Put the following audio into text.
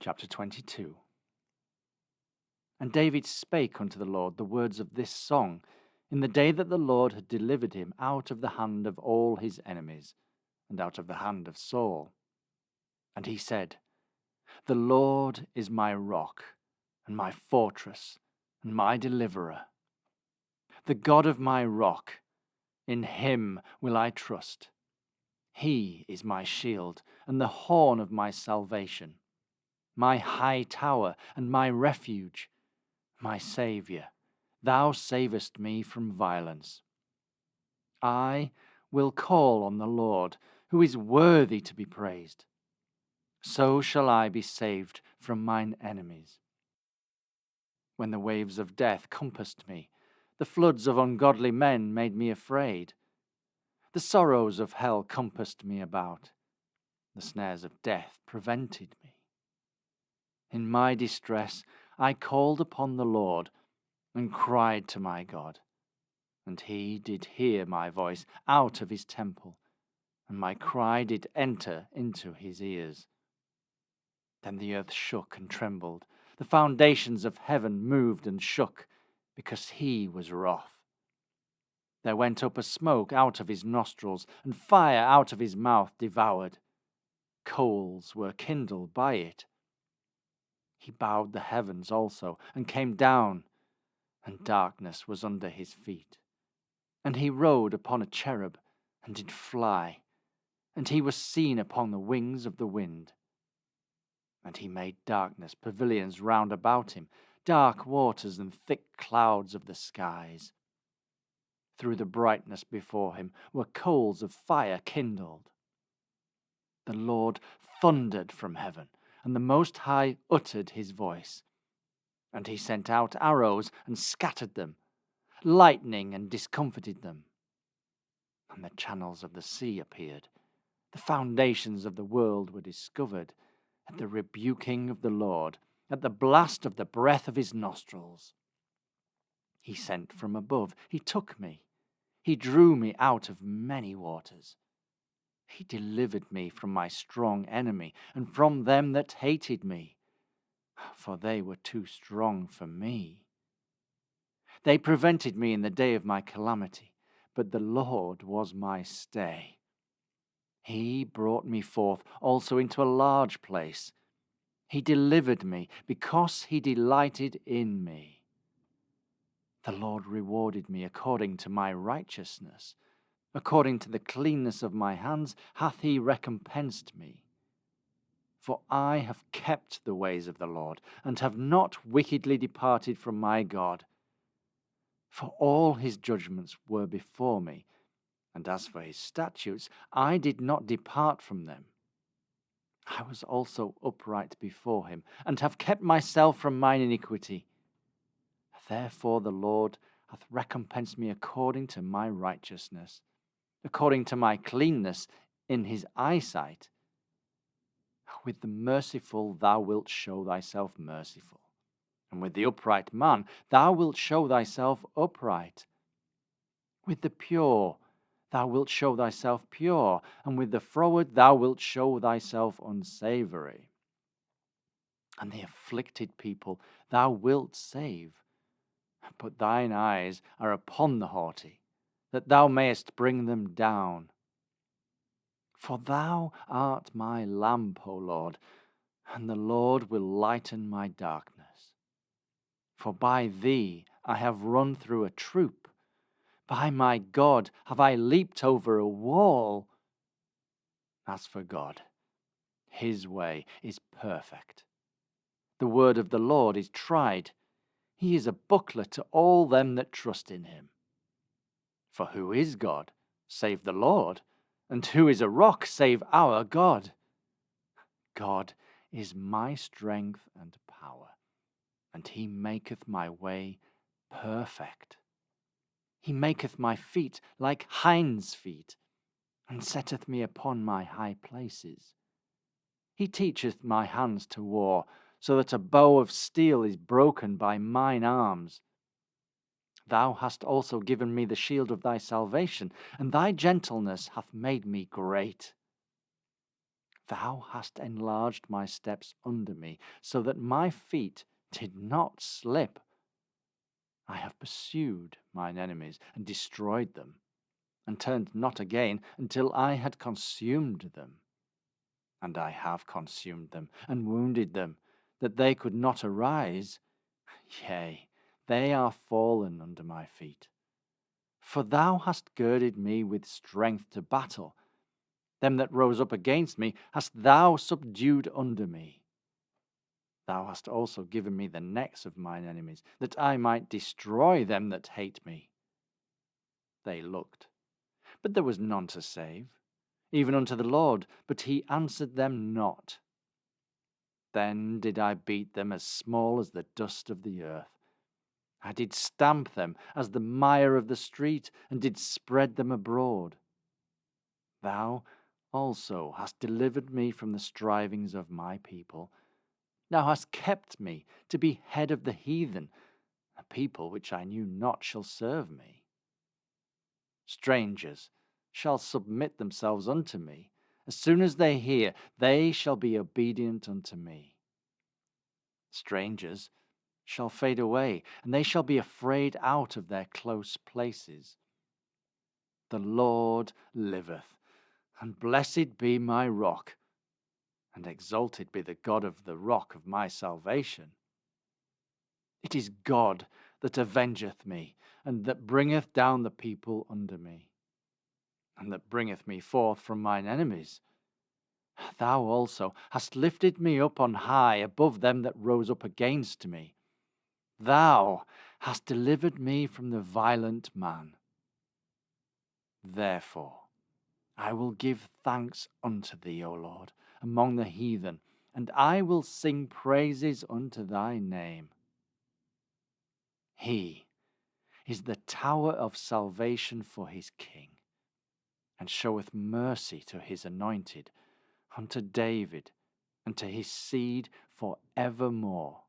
Chapter 22. And David spake unto the Lord the words of this song in the day that the Lord had delivered him out of the hand of all his enemies, and out of the hand of Saul. And he said, The Lord is my rock, and my fortress, and my deliverer. The God of my rock, in him will I trust. He is my shield, and the horn of my salvation, my high tower, and my refuge, my Saviour. Thou savest me from violence. I will call on the Lord, who is worthy to be praised. So shall I be saved from mine enemies. When the waves of death compassed me, the floods of ungodly men made me afraid. The sorrows of hell compassed me about. The snares of death prevented me. In my distress I called upon the Lord, and cried to my God. And he did hear my voice out of his temple, and my cry did enter into his ears. Then the earth shook and trembled, the foundations of heaven moved and shook, because he was wroth. There went up a smoke out of his nostrils, and fire out of his mouth devoured. Coals were kindled by it. He bowed the heavens also, and came down, and darkness was under his feet. And he rode upon a cherub, and did fly, and he was seen upon the wings of the wind. And he made darkness pavilions round about him, dark waters and thick clouds of the skies. Through the brightness before him were coals of fire kindled. The Lord thundered from heaven, and the Most High uttered his voice. And he sent out arrows and scattered them, lightning and discomfited them. And the channels of the sea appeared. The foundations of the world were discovered at the rebuking of the Lord, at the blast of the breath of his nostrils. He sent from above, he took me, he drew me out of many waters. He delivered me from my strong enemy, and from them that hated me, for they were too strong for me. They prevented me in the day of my calamity, but the Lord was my stay. He brought me forth also into a large place. He delivered me because he delighted in me. The Lord rewarded me according to my righteousness. According to the cleanness of my hands hath he recompensed me. For I have kept the ways of the Lord, and have not wickedly departed from my God. For all his judgments were before me, and as for his statutes, I did not depart from them. I was also upright before him, and have kept myself from mine iniquity. Therefore the Lord hath recompensed me according to my righteousness, according to my cleanness in his eyesight. With the merciful thou wilt show thyself merciful, and with the upright man thou wilt show thyself upright. With the pure thou wilt show thyself pure, and with the froward thou wilt show thyself unsavoury. And the afflicted people thou wilt save, but thine eyes are upon the haughty, that thou mayest bring them down. For thou art my lamp, O Lord, and the Lord will lighten my darkness. For by thee I have run through a troop. By my God have I leaped over a wall. As for God, his way is perfect. The word of the Lord is tried. He is a buckler to all them that trust in him. For who is God, save the Lord? And who is a rock, save our God? God is my strength and power, and he maketh my way perfect. He maketh my feet like hinds' feet, and setteth me upon my high places. He teacheth my hands to war, so that a bow of steel is broken by mine arms. Thou hast also given me the shield of thy salvation, and thy gentleness hath made me great. Thou hast enlarged my steps under me, so that my feet did not slip. I have pursued mine enemies and destroyed them, and turned not again until I had consumed them. And I have consumed them, and wounded them, that they could not arise. Yea, they are fallen under my feet. For thou hast girded me with strength to battle. Them that rose up against me hast thou subdued under me. Thou hast also given me the necks of mine enemies, that I might destroy them that hate me. They looked, but there was none to save, even unto the Lord, but he answered them not. Then did I beat them as small as the dust of the earth. I did stamp them as the mire of the street, and did spread them abroad. Thou also hast delivered me from the strivings of my people. Thou hast kept me to be head of the heathen. A people which I knew not shall serve me. Strangers shall submit themselves unto me. As soon as they hear, they shall be obedient unto me. Strangers shall fade away, and they shall be afraid out of their close places. The Lord liveth, and blessed be my rock, and exalted be the God of the rock of my salvation. It is God that avengeth me, and that bringeth down the people under me, and that bringeth me forth from mine enemies. Thou also hast lifted me up on high above them that rose up against me. Thou hast delivered me from the violent man. Therefore I will give thanks unto thee, O Lord, among the heathen, and I will sing praises unto thy name. He is the tower of salvation for his king, and showeth mercy to his anointed, unto David, and to his seed for evermore.